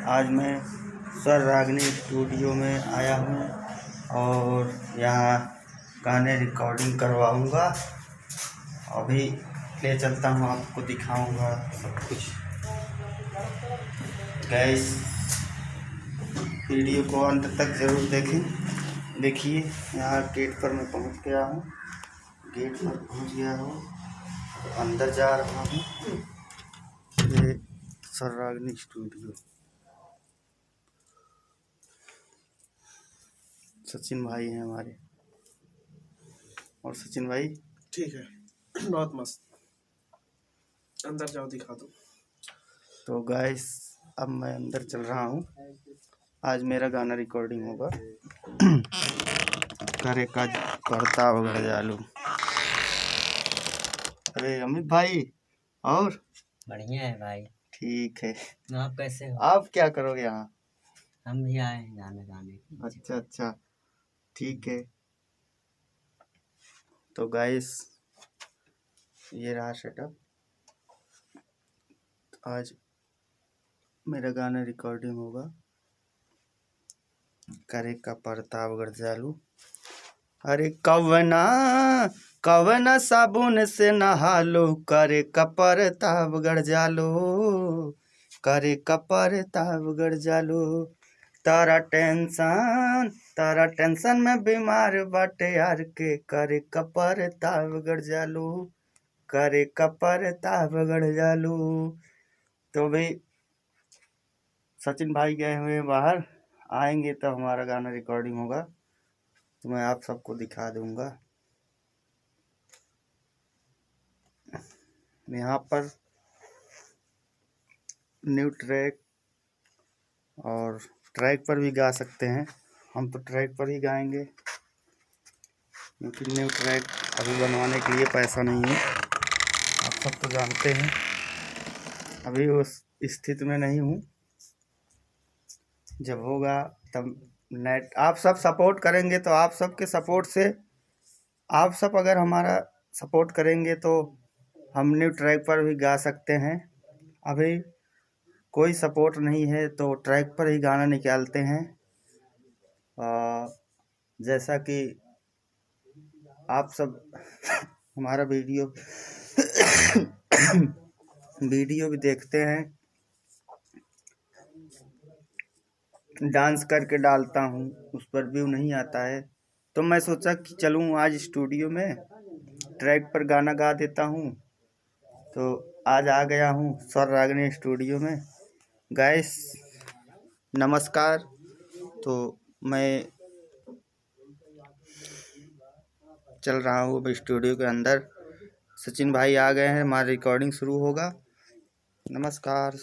आज मैं स्वर रागनी स्टूडियो में आया हूँ और यहाँ गाने रिकॉर्डिंग करवाऊँगा। अभी ले चलता हूँ, आपको दिखाऊँगा सब कुछ। गाइस, वीडियो को अंत तक ज़रूर देखें। देखिए, यहाँ गेट पर मैं पहुँच गया हूँ। गेट पर पहुँच गया हूँ, अंदर जा रहा हूँ। ये स्वर रागनी स्टूडियो। सचिन भाई हैं हमारे। और सचिन भाई ठीक है, बहुत मस्त। अंदर जाओ, दिखा दो। तो गाइस, अब मैं अंदर चल रहा हूँ। आज मेरा गाना रिकॉर्डिंग होगा। करे का करता वगैरह जालू। अरे अमित भाई, और बढ़िया है भाई। ठीक है। आप कैसे हो? आप क्या करोगे यहाँ? हम भी आए हैं गाना गाने। अच्छा अच्छा, ठीक है। तो गाइस, ये रहा सेटअप। आज मेरा गाना रिकॉर्डिंग होगा। करे का परताप गरजालू। अरे कवना साबुन से नहा लो, करे का परताप गरजालो, करे का परताप गरजालो। तारा टेंशन में बीमार बाटे यार के, करे का परताप गरजालो, करे का परताप गरजालो। तो भाई सचिन भाई गए हुए हैं बाहर, आएंगे तो हमारा गाना रिकॉर्डिंग होगा, तो मैं आप सबको दिखा दूंगा। यहाँ पर न्यू ट्रैक और ट्रैक पर भी गा सकते हैं। हम तो ट्रैक पर ही गाएंगे, क्योंकि न्यू ट्रैक अभी बनवाने के लिए पैसा नहीं है। आप सब तो जानते हैं, अभी उस स्थिति में नहीं हूँ। जब होगा तब नेट आप सब सपोर्ट करेंगे, तो आप सब के सपोर्ट से, आप सब अगर हमारा सपोर्ट करेंगे तो हम न्यू ट्रैक पर भी गा सकते हैं। अभी कोई सपोर्ट नहीं है तो ट्रैक पर ही गाना निकालते हैं। जैसा कि आप सब हमारा वीडियो भी देखते हैं, डांस करके डालता हूँ, उस पर व्यू नहीं आता है, तो मैं सोचा कि चलूँ आज स्टूडियो में ट्रैक पर गाना गा देता हूँ। तो आज आ गया हूँ स्वर रागनी स्टूडियो में। गाइस नमस्कार। तो मैं चल रहा हूँ अब स्टूडियो के अंदर। सचिन भाई आ गए हैं, हमारी रिकॉर्डिंग शुरू होगा। नमस्कार।